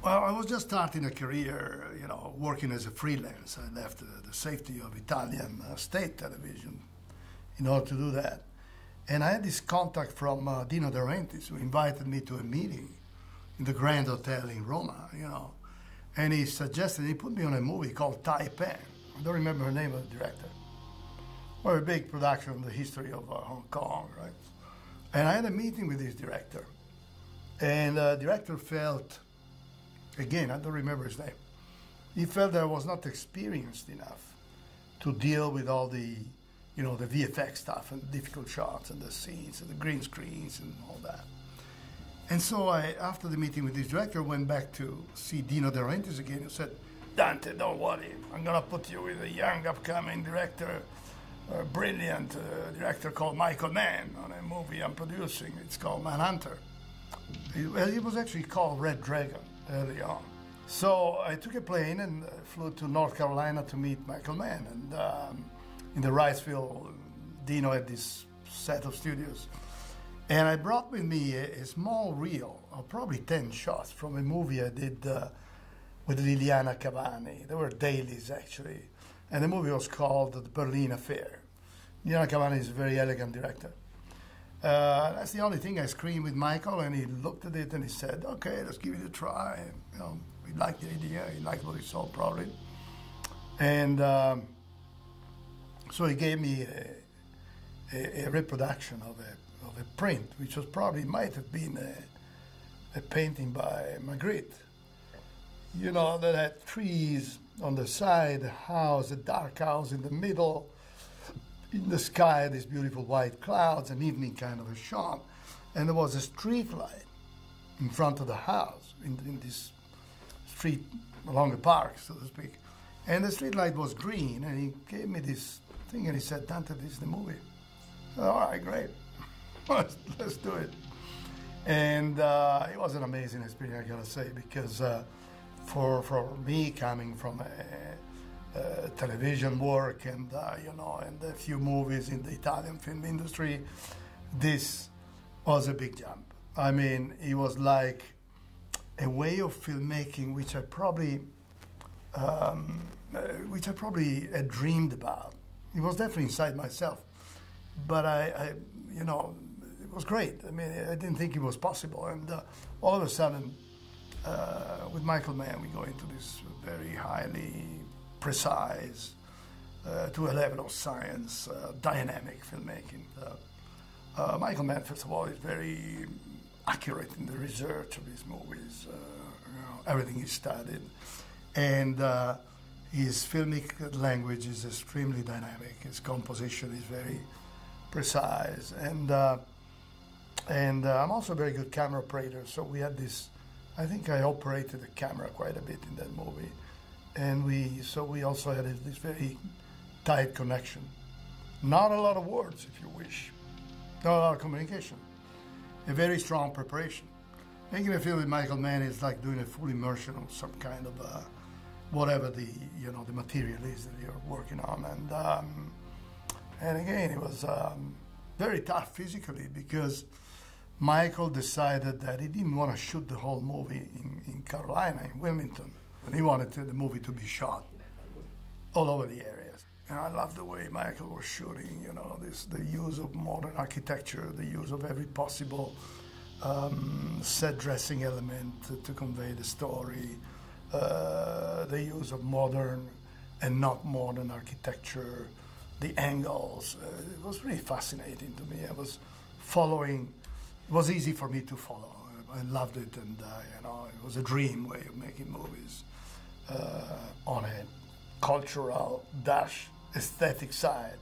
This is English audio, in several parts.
Well, I was just starting a career, working as a freelance. I left the safety of Italian state television in order to do that. And I had this contact from Dino De Laurentiis, who invited me to a meeting in the Grand Hotel in Roma. And he put me on a movie called Taipan. I don't remember the name of the director. Well, a big production in the history of Hong Kong, right? And I had a meeting with this director. And the director felt, again, I don't remember his name, he felt that I was not experienced enough to deal with all the VFX stuff and difficult shots and the scenes and the green screens and all that. And so after the meeting with this director, went back to see Dino De Laurentiis again and said, Dante, don't worry, I'm gonna put you with a young upcoming director, a brilliant director called Michael Mann on a movie I'm producing. It's called MANHUNTER. It was actually called Red Dragon early on. So I took a plane and flew to North Carolina to meet Michael Mann. And in the Riceville, Dino had this set of studios. And I brought with me a small reel of probably 10 shots from a movie I did with Liliana Cavani. They were dailies, actually. And the movie was called The Berlin Affair. Liliana Cavani is a very elegant director. That's the only thing I screened with Michael, and he looked at it and he said, okay, let's give it a try. He liked the idea, he liked what he saw probably. And so he gave me a reproduction of a print, which might have been a painting by Magritte. That had trees on the side, a house, a dark house in the middle, in the sky, these beautiful white clouds, an evening kind of a shot, and there was a street light in front of the house, in this street along the park, so to speak. And the street light was green, and he gave me this thing, and he said, Dante, this is the movie. I said, all right, great. Let's do it. And it was an amazing experience, I gotta say, because for me, coming from television work and and a few movies in the Italian film industry, this was a big jump. I mean, it was like a way of filmmaking which I probably had dreamed about. It was definitely inside myself, but it was great. I mean, I didn't think it was possible, and all of a sudden, with Michael Mann, we go into this very highly precise, to a level of science, dynamic filmmaking. Michael Mann, first of all, is very accurate in the research of his movies. Everything is studied, and his filmic language is extremely dynamic. His composition is very precise, and I'm also a very good camera operator. So we had this. I think I operated the camera quite a bit in that movie. And we also had this very tight connection. Not a lot of words, if you wish. Not a lot of communication. A very strong preparation. Making a film with Michael Mann is like doing a full immersion of some kind of whatever the material is that you're working on. And again, it was very tough physically because Michael decided that he didn't want to shoot the whole movie in Carolina, in Wilmington. And he wanted the movie to be shot all over the areas. And I love the way Michael was shooting, the use of modern architecture, the use of every possible set dressing element to convey the story, the use of modern and not modern architecture, the angles. It was really fascinating to me. I was following, it was easy for me to follow. I loved it, and it was a dream way of making movies on a cultural aesthetic side.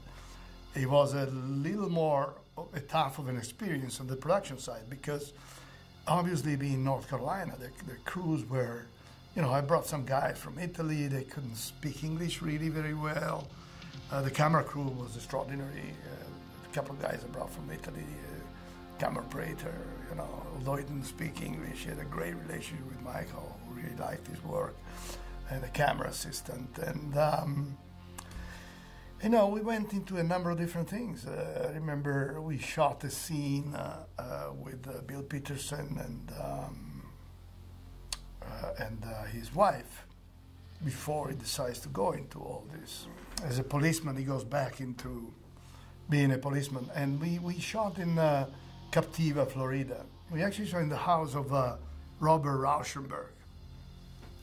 It was a little more tough of an experience on the production side because obviously being North Carolina, the crews were, I brought some guys from Italy. They couldn't speak English really very well. The camera crew was extraordinary. A couple of guys I brought from Italy. Camera operator, although he didn't speak English, he had a great relationship with Michael, who really liked his work, and a camera assistant. And, we went into a number of different things. I remember we shot a scene with Bill Peterson and and his wife before he decides to go into all this. As a policeman, he goes back into being a policeman. And we shot in Captiva, Florida. We actually shot in the house of Robert Rauschenberg,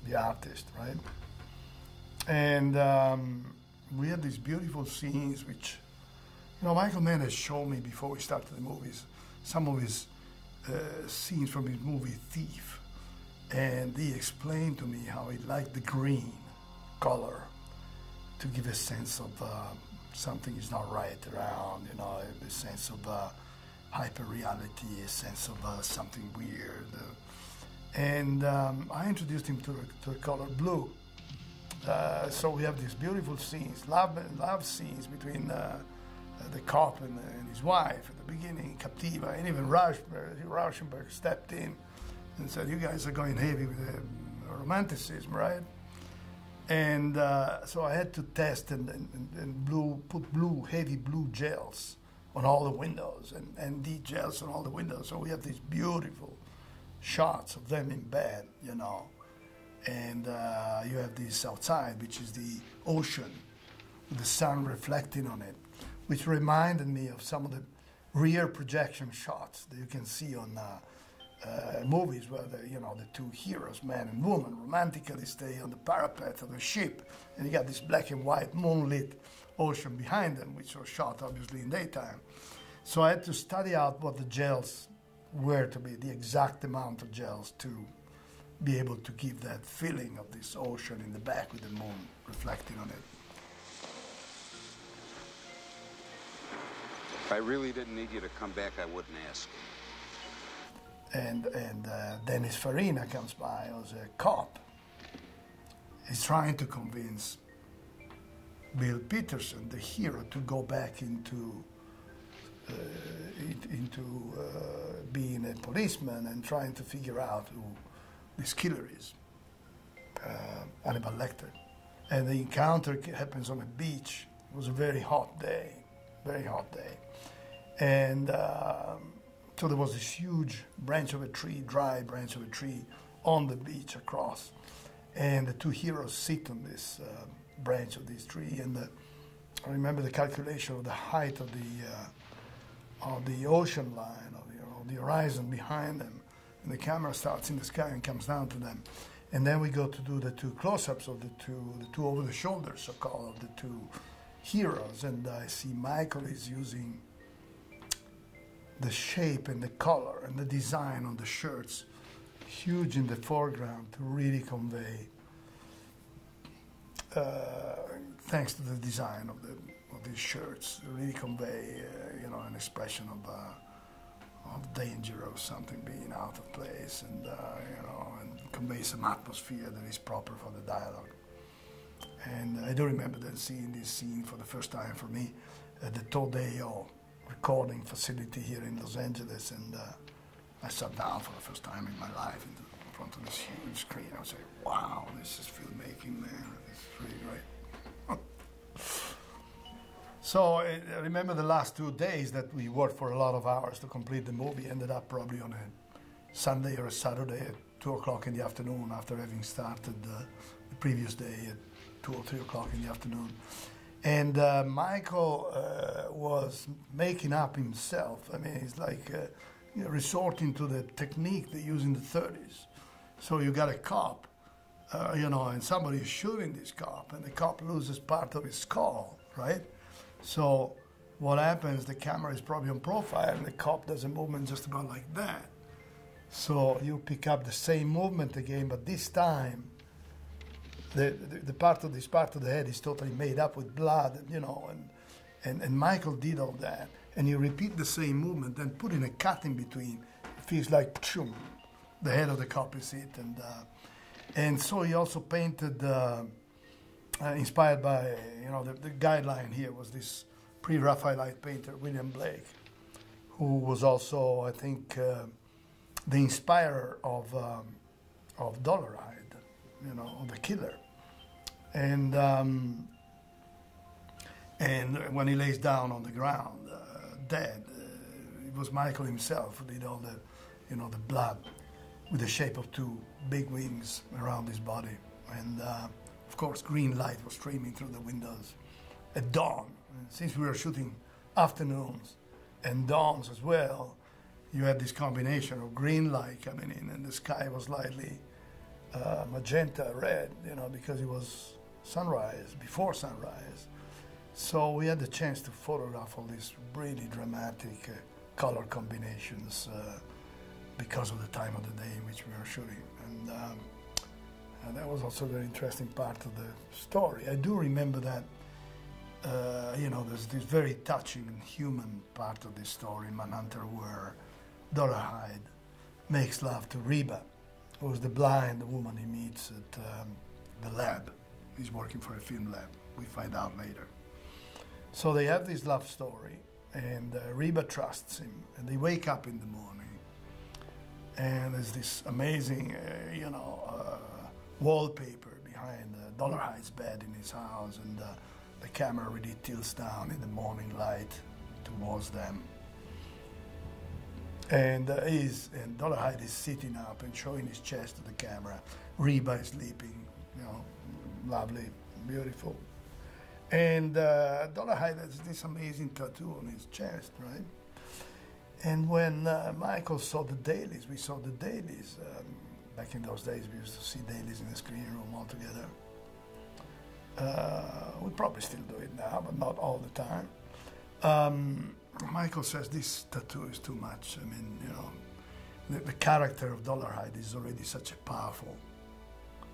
the artist, right? And we had these beautiful scenes, which, you know, Michael Mann has shown me before we started the movies, some of his scenes from his movie Thief. And he explained to me how he liked the green color to give a sense of something is not right around, you know, a sense of hyper-reality, a sense of something weird. And I introduced him to the color blue. So we have these beautiful scenes, love scenes between the cop and his wife at the beginning, Captiva, and even Rauschenberg stepped in and said, "You guys are going heavy with the romanticism, right?" And so I had to test and put heavy blue gels on all the windows and these gels on all the windows. So we have these beautiful shots of them in bed, you know. And you have this outside, which is the ocean, with the sun reflecting on it, which reminded me of some of the rear projection shots that you can see on movies where the two heroes, man and woman, romantically stay on the parapet of a ship, and you got this black and white moonlit ocean behind them, which was shot obviously in daytime. So I had to study out what the gels were to be, the exact amount of gels to be able to give that feeling of this ocean in the back with the moon reflecting on it. If I really didn't need you to come back, I wouldn't ask. And Dennis Farina comes by as a cop. He's trying to convince Bill Peterson, the hero, to go back into being a policeman and trying to figure out who this killer is, Hannibal Lecter. And the encounter happens on a beach. It was a very hot day. And so there was this huge branch of a tree, dry branch of a tree, on the beach across. And the two heroes sit on this branch of this tree. And I remember the calculation of the height of the ocean line, of the horizon behind them. And the camera starts in the sky and comes down to them. And then we go to do the two close-ups of the two over the shoulders, so-called, of the two heroes. And I see Michael is using the shape and the color and the design on the shirts, huge in the foreground, to really convey, thanks to the design of these shirts, to really convey, an expression of danger of something being out of place, and and convey some atmosphere that is proper for the dialogue. And I do remember then seeing this scene for the first time for me at the Todeo recording facility here in Los Angeles, and I sat down for the first time in my life in front of this huge screen. I was like, wow, this is filmmaking, man. It's really great. So I remember the last 2 days that we worked for a lot of hours to complete the movie. Ended up probably on a Sunday or a Saturday at 2 o'clock in the afternoon, after having started the previous day at 2 or 3 o'clock in the afternoon. And Michael was making up himself. I mean, he's like resorting to the technique they used in the 30s. So you got a cop, and somebody is shooting this cop, and the cop loses part of his skull, right? So what happens, the camera is probably on profile, and the cop does a movement just about like that. So you pick up the same movement again, but this time, the part of the head is totally made up with blood, and Michael did all that, and you repeat the same movement, then put in a cut in between. It feels like pshum, the head of the cop is it, and so he also painted, inspired by the guideline here was this pre-Raphaelite painter William Blake, who was also, I think, the inspirer of Dollarhide, the killer. And when he lays down on the ground, dead, it was Michael himself who did all the, the blood with the shape of two big wings around his body. And of course, green light was streaming through the windows at dawn. And since we were shooting afternoons and dawns as well, you had this combination of green light coming in, and the sky was slightly magenta red, you know, because it was sunrise, before sunrise. So we had the chance to photograph all these really dramatic color combinations because of the time of the day in which we were shooting. And that was also a very interesting part of the story. I do remember that, you know, there's this very touching and human part of this story in Manhunter where Dollarhide makes love to Reba, who is the blind woman he meets at the lab. He's working for a film lab, we find out later. So they have this love story, and Reba trusts him, and they wake up in the morning, and there's this amazing, you know, wallpaper behind Dollarhide's bed in his house, and the camera really tilts down in the morning light towards them. And Dollarhide is sitting up and showing his chest to the camera. Reba is sleeping, you know, lovely, beautiful. And Dollarhide has this amazing tattoo on his chest, right? And when Michael saw the dailies, we saw the dailies. Back in those days, we used to see dailies in the screening room all together. We probably still do it now, but not all the time. Michael says this tattoo is too much. I mean, you know, the character of Dollarhide is already such a powerful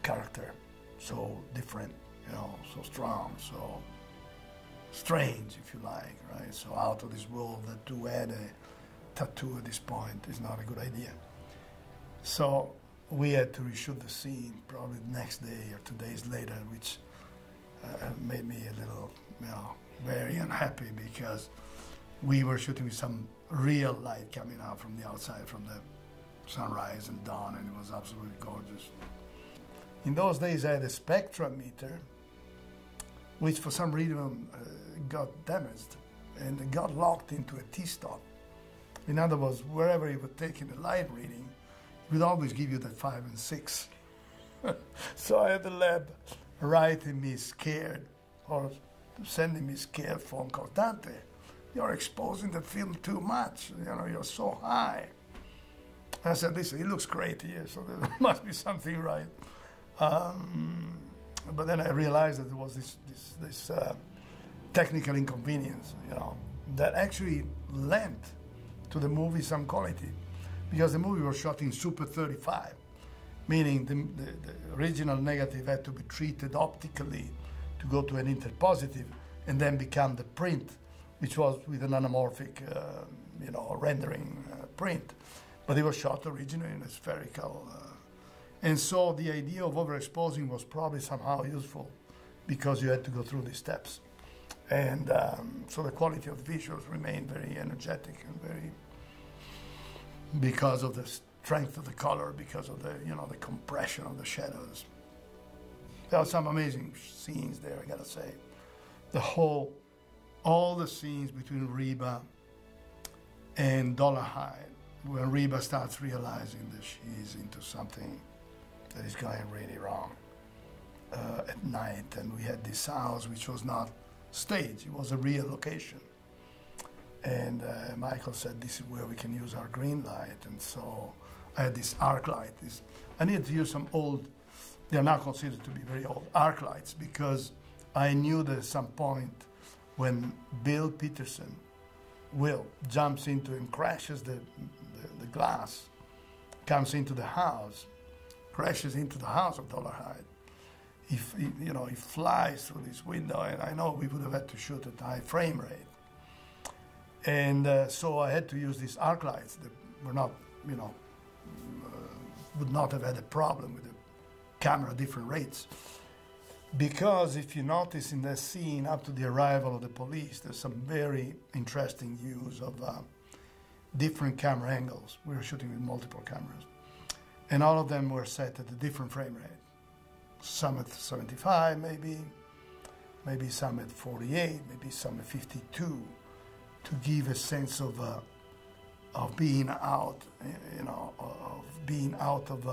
character, so different, you know, so strong, so strange, if you like, right? So out of this world, that to add a tattoo at this point is not a good idea. So we had to reshoot the scene probably the next day or 2 days later, which made me a little, you know, very unhappy because we were shooting with some real light coming out from the outside, from the sunrise and dawn, and it was absolutely gorgeous. In those days, I had a spectrometer, which for some reason got damaged and got locked into a T-stop. In other words, wherever you were taking the light reading, it would always give you the 5 and 6. So I had the lab writing me scared, or sending me scared phone call. Dante, you're exposing the film too much. You know, you're so high. I said, listen, it looks great here, so there must be something right. But then I realized that there was this technical inconvenience, you know, that actually lent to the movie some quality, because the movie was shot in Super 35, meaning the original negative had to be treated optically to go to an interpositive and then become the print, which was with an anamorphic, you know, rendering print. But it was shot originally in a spherical. And so the idea of overexposing was probably somehow useful because you had to go through these steps. And so the quality of the visuals remained very energetic and very, because of the strength of the color, because of the, you know, the compression of the shadows. There are some amazing scenes there, I gotta say. All the scenes between Reba and Dollarhide, when Reba starts realizing that she's into something that is going really wrong at night. And we had this house which was not staged, it was a real location. And Michael said, this is where we can use our green light. And so I had this arc light. I needed to use some old, they're now considered to be very old, arc lights, because I knew that at some point when Bill Peterson, Will, jumps into and crashes the glass, comes into the house, crashes into the house of Dollarhide. He flies through this window, and I know we would have had to shoot at high frame rate. And so I had to use these arc lights that were not, you know, would not have had a problem with the camera different rates. Because if you notice in the scene up to the arrival of the police, there's some very interesting use of different camera angles. We were shooting with multiple cameras. And all of them were set at a different frame rate. Some at 75 maybe some at 48, maybe some at 52, to give a sense of of being out, you know, of being out of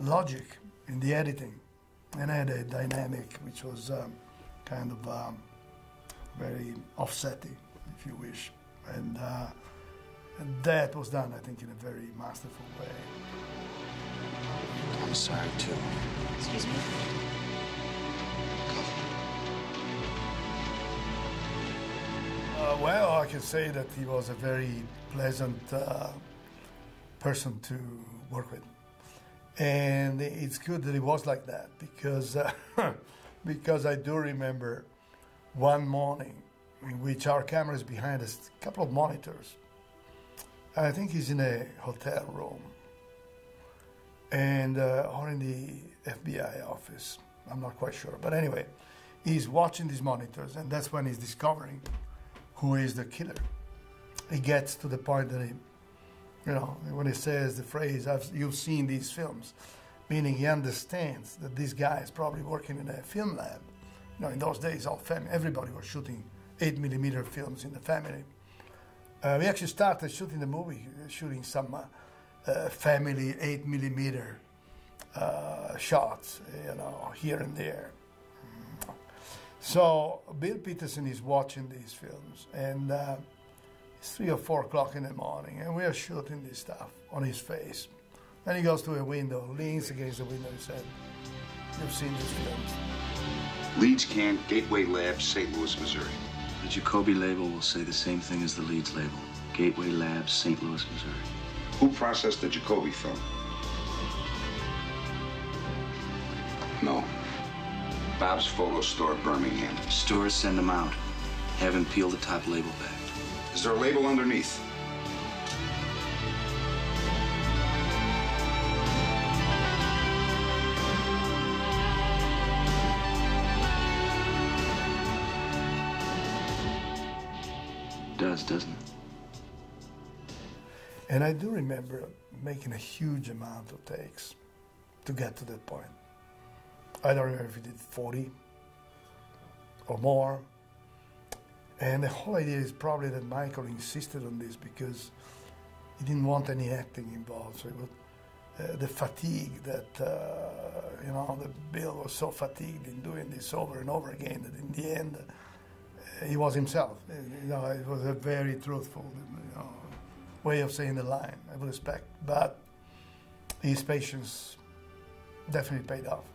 logic in the editing. And I had a dynamic which was kind of very offsetting, if you wish. And that was done, I think, in a very masterful way. I'm sorry, too. Excuse me? Well, I can say that he was a very pleasant person to work with. And it's good that he was like that, because, because I do remember one morning in which our camera is behind us, a couple of monitors. I think he's in a hotel room, and or in the FBI office. I'm not quite sure, but anyway, he's watching these monitors, and that's when he's discovering who is the killer. He gets to the point that he, you know, when he says the phrase, "You've seen these films," meaning he understands that this guy is probably working in a film lab. You know, in those days, everybody was shooting 8mm films in the family. We actually started shooting the movie, shooting some family 8mm shots, you know, here and there. So Bill Peterson is watching these films, and it's 3 or 4 o'clock in the morning, and we are shooting this stuff on his face. Then he goes to a window, leans against the window, and said, "You've seen these films." Leeds Can, Gateway Labs, St. Louis, Missouri. The Jacoby label will say the same thing as the Leeds label. Gateway Labs, St. Louis, Missouri. Who processed the Jacoby film? No. Bob's Photo Store, Birmingham. Stores send them out. Have him peel the top label back. Is there a label underneath? Does, doesn't it? And I do remember making a huge amount of takes to get to that point. I don't remember if we did 40 or more. And the whole idea is probably that Michael insisted on this because he didn't want any acting involved. So it was, the fatigue that, you know, the Bill was so fatigued in doing this over and over again that in the end, he was himself. You know, it was a very truthful, you know, way of saying the line, I would expect. But his patience definitely paid off.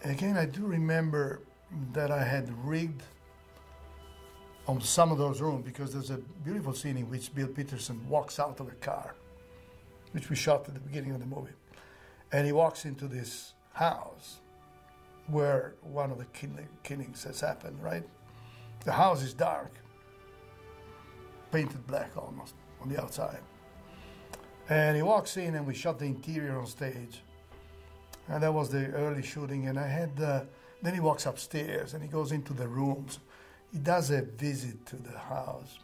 And again, I do remember that I had rigged on some of those rooms, because there's a beautiful scene in which Bill Peterson walks out of a car, which we shot at the beginning of the movie. And he walks into this house where one of the killings has happened, right? The house is dark, painted black almost on the outside. And he walks in, and we shot the interior on stage. And that was the early shooting. And I had, then he walks upstairs and he goes into the rooms. He does a visit to the house,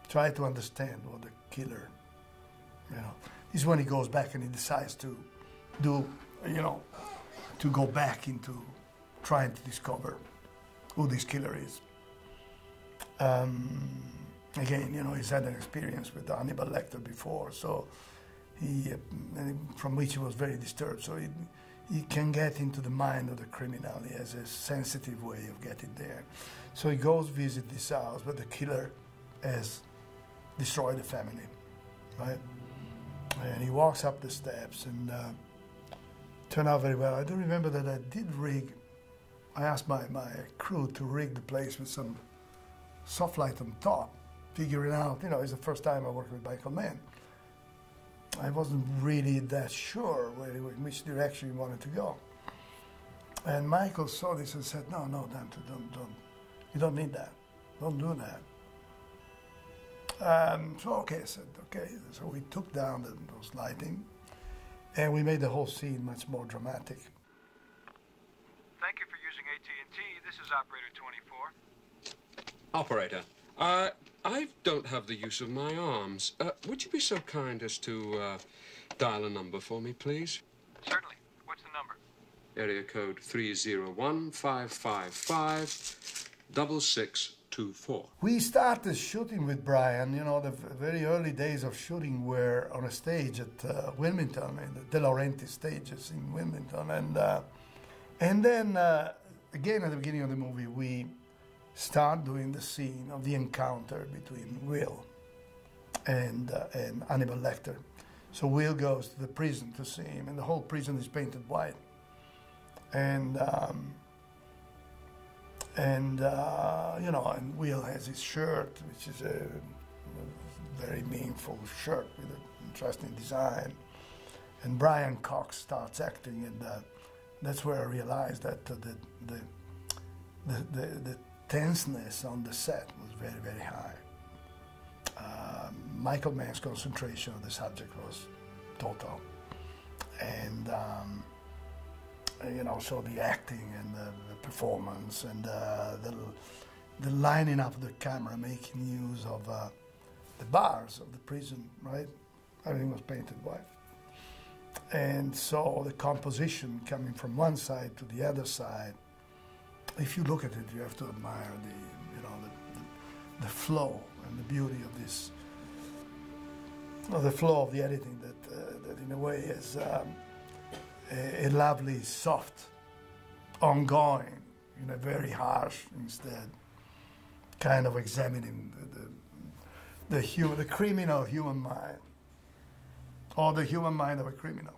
try to understand what the killer, you know. This is when he goes back and he decides to do, you know, to go back into trying to discover who this killer is. Again, you know, he's had an experience with Hannibal Lecter before, so from which he was very disturbed. So he can get into the mind of the criminal. He has a sensitive way of getting there. So he goes visit this house, but the killer has destroyed the family, right? And he walks up the steps, and turned out very well. I do remember that I did rig. I asked my crew to rig the place with some soft light on top, figuring out, you know, it's the first time I worked with Michael Mann. I wasn't really that sure in which direction he wanted to go. And Michael saw this and said, no, Dante, don't. You don't need that. Don't do that. So, okay, I said, okay. So we took down those lighting, and we made the whole scene much more dramatic. Thank you for using AT&T. This is operator 24. Operator, I don't have the use of my arms. Would you be so kind as to dial a number for me, please? Certainly. What's the number? Area code 301-555-6622. 2-4. We started shooting with Brian, you know, the very early days of shooting were on a stage at Wilmington, in the De Laurentiis stages in Wilmington. And then, again, at the beginning of the movie, we start doing the scene of the encounter between Will and Hannibal Lecter. So Will goes to the prison to see him, and the whole prison is painted white. And you know, and Will has his shirt, which is a very meaningful shirt with an interesting design. And Brian Cox starts acting, and that's where I realized that the tenseness on the set was very, very high. Michael Mann's concentration on the subject was total, and you know, so the acting and the performance and the lining up of the camera, making use of the bars of the prison, right? Everything was painted white. And so the composition coming from one side to the other side, if you look at it, you have to admire the flow and the beauty of this, the flow of the editing that in a way is a lovely, soft, ongoing, in a very harsh instead, kind of examining the criminal human mind, or the human mind of a criminal.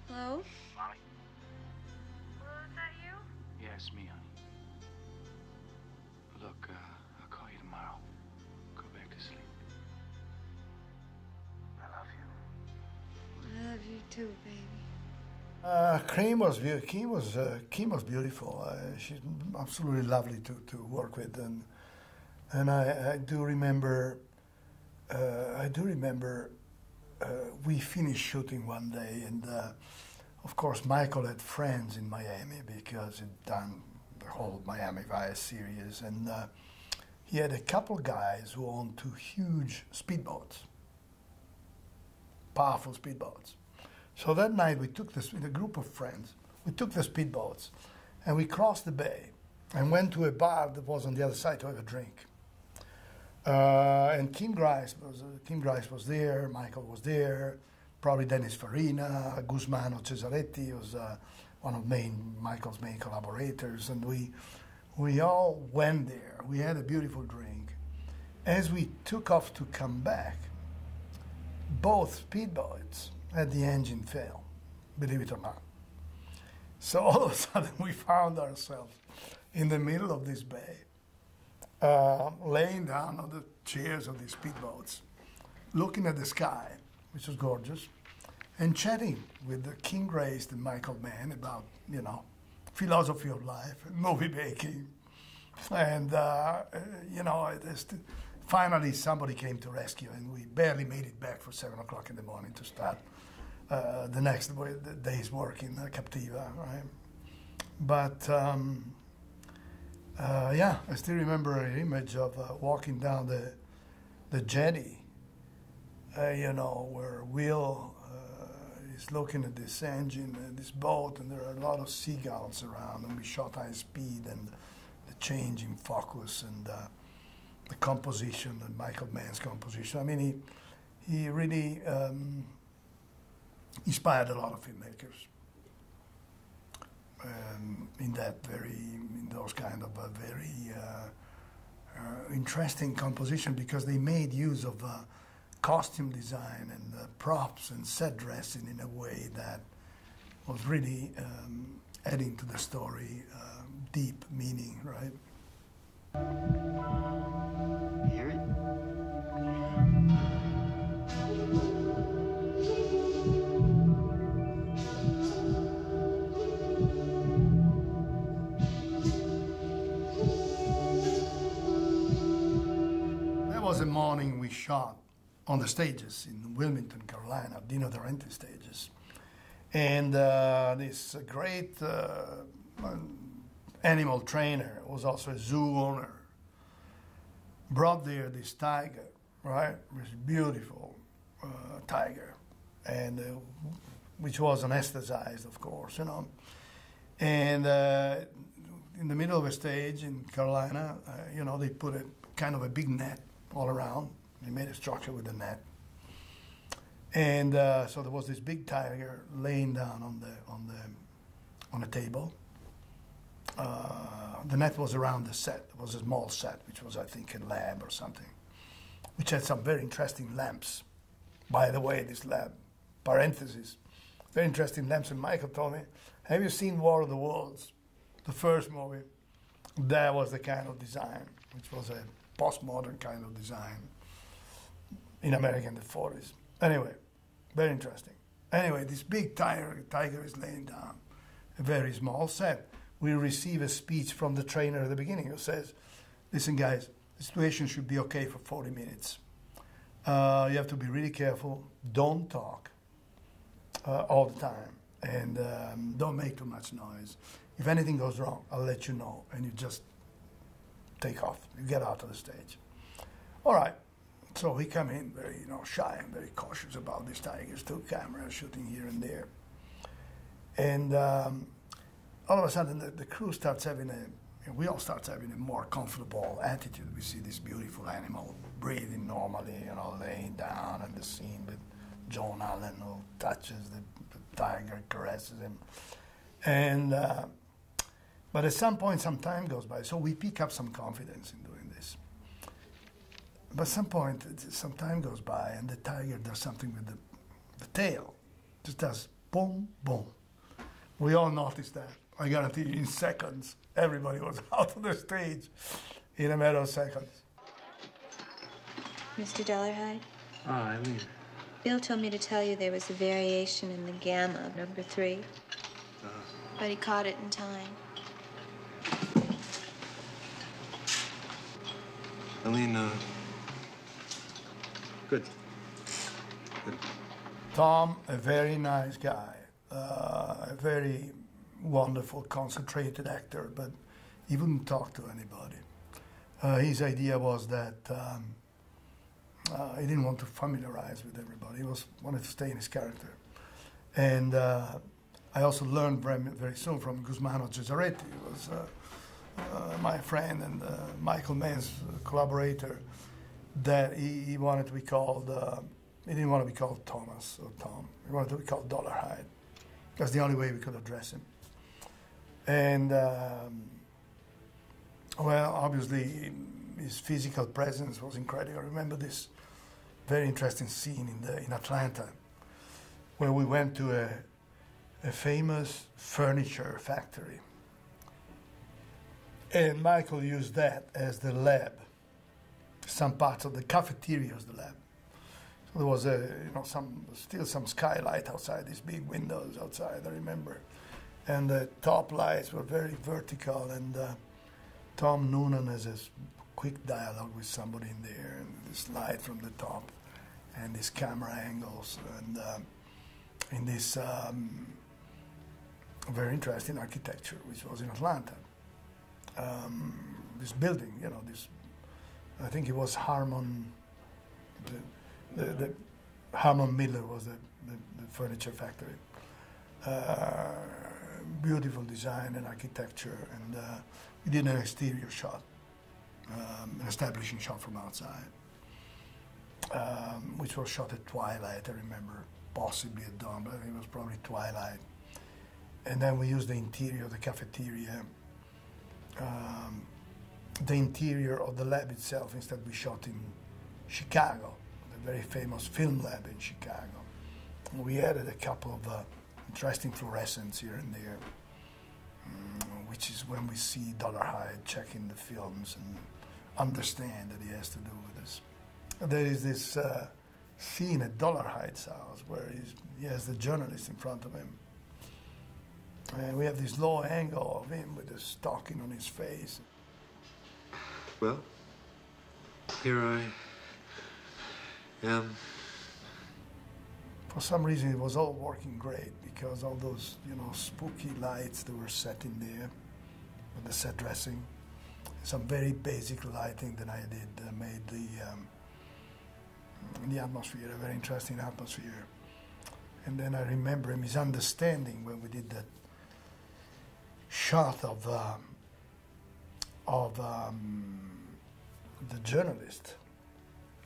Hello? Molly? Well, is that you? Yeah, it's me, honey. Look, I'll call you tomorrow. Go back to sleep. I love you. I love you too, baby. Kim was beautiful. She's absolutely lovely to work with, and I do remember. We finished shooting one day, and of course Michael had friends in Miami because he'd done the whole Miami Vice series, and he had a couple guys who owned two huge speedboats, powerful speedboats. So that night we took this, with a group of friends, we took the speedboats and we crossed the bay and went to a bar that was on the other side to have a drink. And Kim Grice was there, Michael was there, probably Dennis Farina, Guzmano Cesaretti was one of Michael's main collaborators, and we all went there. We had a beautiful drink. As we took off to come back, both speedboats had the engine fail, believe it or not. So all of a sudden we found ourselves in the middle of this bay, laying down on the chairs of these speedboats, looking at the sky, which was gorgeous, and chatting with King Grace and Michael Mann about, you know, philosophy of life, movie making, and you know, finally somebody came to rescue, and we barely made it back for 7 o'clock in the morning to start the next day's work in Captiva, right? But yeah, I still remember an image of walking down the jetty, you know, where Will is looking at this engine and this boat, and there are a lot of seagulls around, and we shot high speed, and the change in focus and the composition, and Michael Mann's composition. I mean, he really inspired a lot of filmmakers. In those kind of very interesting composition, because they made use of costume design and props and set dressing in a way that was really adding to the story deep meaning, right? Hear it? Was a morning we shot on the stages in Wilmington, Carolina, De Laurentiis stages. And this great animal trainer, was also a zoo owner, brought there this tiger, right? This beautiful tiger. And which was anesthetized, of course, you know. And in the middle of a stage in Carolina, you know, they put a kind of a big net all around. They made a structure with a net. And so there was this big tiger laying down on a table. The net was around the set. It was a small set, which was, I think, a lab or something, which had some very interesting lamps. By the way, this lab, parenthesis, very interesting lamps. And Michael told me, have you seen War of the Worlds, the first movie? That was the kind of design, which was a postmodern kind of design in America in the 40s. Anyway, very interesting. Anyway, this big tiger is laying down, a very small set. We receive a speech from the trainer at the beginning who says, listen guys, the situation should be okay for 40 minutes. You have to be really careful, don't talk all the time, and don't make too much noise. If anything goes wrong, I'll let you know, and you just take off, you get out of the stage. All right, so we come in very, you know, shy and very cautious about these tigers, 2 cameras shooting here and there. And all of a sudden, the crew starts having we all start having a more comfortable attitude. We see this beautiful animal breathing normally, you know, laying down at the scene with John Allen who touches the tiger, caresses him. And, but at some point, some time goes by, so we pick up some confidence in doing this. But at some point, some time goes by, and the tiger does something with the tail. Just does boom, boom. We all noticed that. I guarantee you, in seconds, everybody was out of the stage in a matter of seconds. Mr. Dollarhide? Ah, Eileen. Bill told me to tell you there was a variation in the gamma of number 3. But he caught it in time. Eileen, good. Tom, a very nice guy, a very wonderful, concentrated actor, but he wouldn't talk to anybody. His idea was that he didn't want to familiarize with everybody. He wanted to stay in his character. And I also learned very soon from Guzmano Cesaretti, who was my friend and Michael Mann's collaborator, that he wanted to be called, he didn't want to be called Thomas or Tom. He wanted to be called Dollarhide. That's the only way we could address him. And, well, obviously, his physical presence was incredible. I remember this very interesting scene in Atlanta, where we went to a famous furniture factory. And Michael used that as the lab. Some parts of the cafeteria was the lab. So there was still some skylight outside, these big windows outside, I remember. And the top lights were very vertical, and Tom Noonan has a quick dialogue with somebody in there, and this light from the top, and these camera angles, and in this very interesting architecture, which was in Atlanta. This building, you know, I think it was Harmon, the Harmon Miller was the furniture factory. Beautiful design and architecture, and we did an exterior shot, an establishing shot from outside, which was shot at twilight, I remember, possibly at dawn, but I think it was probably twilight. And then we used the interior of the cafeteria, the interior of the lab itself. Instead, we shot in Chicago, the very famous film lab in Chicago. And we added a couple of interesting fluorescents here and there, which is when we see Dollarhide checking the films and understand that he has to do with this. There is this scene at Dollarhide's house where he has the journalist in front of him. And we have this low angle of him with the stocking on his face. Well, here I am. For some reason, it was all working great because all those, you know, spooky lights that were set in there with the set dressing, some very basic lighting that I did made the atmosphere a very interesting atmosphere. And then I remember a misunderstanding when we did that shot of the journalist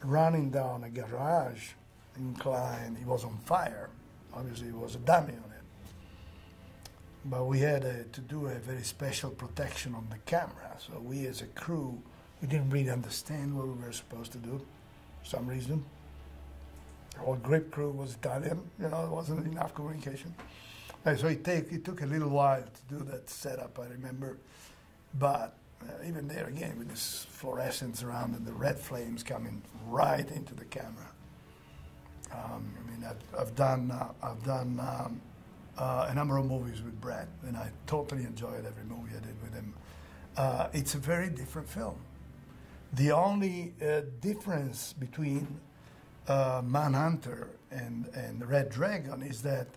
running down a garage incline. He was on fire. Obviously, it was a dummy on it. But we had to do a very special protection on the camera. So we, as a crew, we didn't really understand what we were supposed to do for some reason. The whole grip crew was Italian. There wasn't enough communication. And so it took a little while to do that setup, I remember. But even there again, with this fluorescence around and the red flames coming right into the camera. I've done a number of movies with Brad, and I totally enjoyed every movie I did with him. It's a very different film. The only difference between Manhunter and Red Dragon is that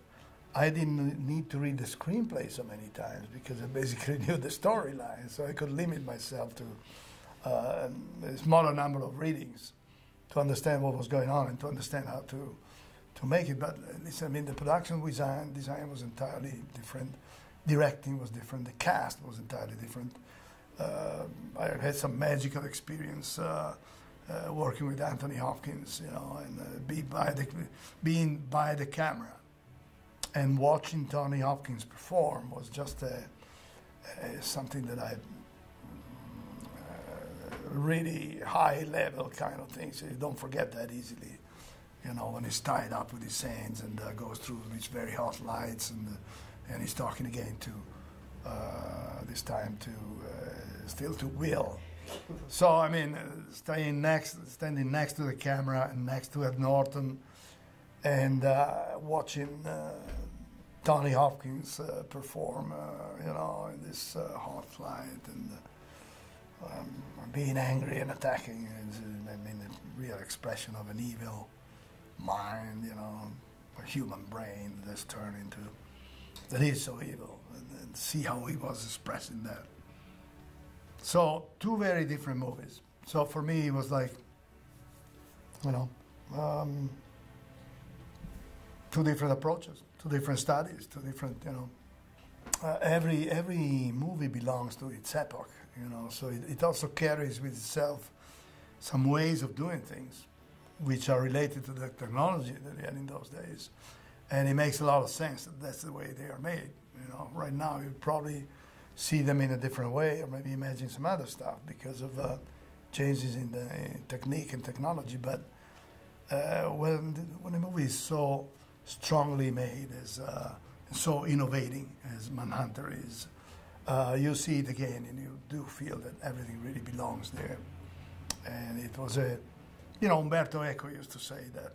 I didn't need to read the screenplay so many times because I basically knew the storyline, so I could limit myself to a smaller number of readings to understand what was going on and to understand how to make it. But listen, the production design was entirely different. Directing was different. The cast was entirely different. I had some magical experience working with Anthony Hopkins, and being by the camera and watching Tony Hopkins perform was just something that I really high level kind of thing. So you don't forget that easily. When he's tied up with his hands and goes through these very hot lights and he's talking again to this time to still to Will. So standing next to the camera and next to Ed Norton and watching Tony Hopkins perform, in this hot light and being angry and attacking. The real expression of an evil mind, a human brain that's turned into, that is so evil, and see how he was expressing that. So, two very different movies. So for me, it was like, two different approaches, two different studies, two different, every movie belongs to its epoch, so it also carries with itself some ways of doing things which are related to the technology that they had in those days. And it makes a lot of sense that that's the way they are made. Right now you probably see them in a different way, or maybe imagine some other stuff because of changes in the technique and technology. But when a movie is so strongly made, as so innovating as Manhunter is, you see it again, and you do feel that everything really belongs there. And it was Umberto Eco used to say that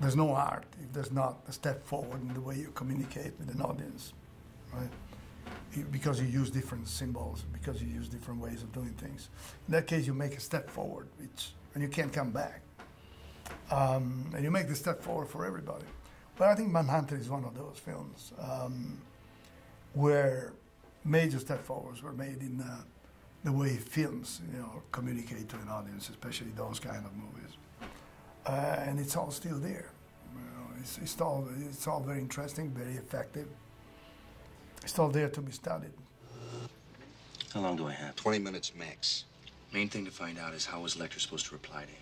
there's no art if there's not a step forward in the way you communicate with an audience, right? Because you use different symbols, because you use different ways of doing things. In that case, you make a step forward, and you can't come back. And you make the step forward for everybody. But I think Manhunter is one of those films where major step forwards were made in the way films, communicate to an audience, especially those kind of movies. And it's all still there. It's all very interesting, very effective. It's all there to be studied. How long do I have? 20 minutes max. Main thing to find out is how was Lecter supposed to reply to him?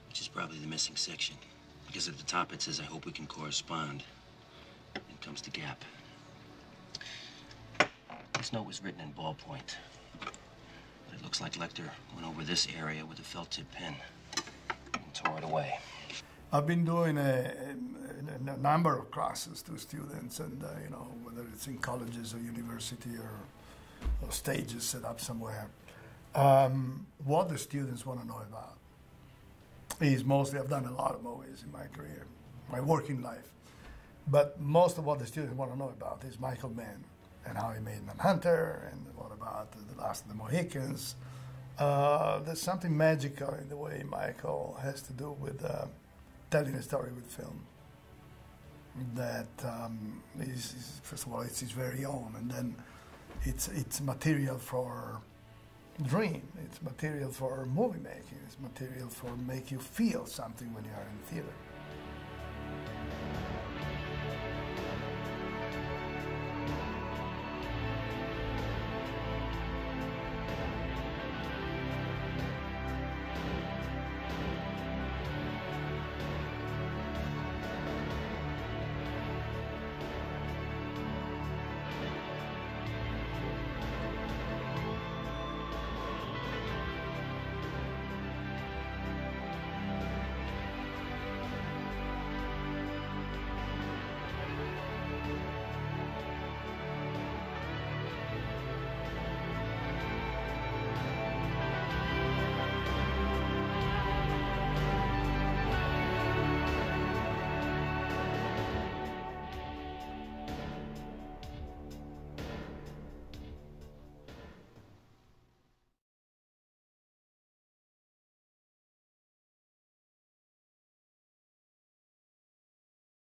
Which is probably the missing section. Because at the top it says, I hope we can correspond. Then comes the gap. This note was written in ballpoint. But it looks like Lecter went over this area with a felt tip pen and tore it away. I've been doing a number of classes to students, and whether it's in colleges or university or stages set up somewhere, what the students want to know about is mostly, I've done a lot of movies in my career, my working life, but most of what the students want to know about is Michael Mann and how he made Manhunter, and what about The Last of the Mohicans. There's something magical in the way Michael has to do with telling a story with film that is, first of all, it's his very own, and then it's material for dream, it's material for movie making, it's material for make you feel something when you are in theater.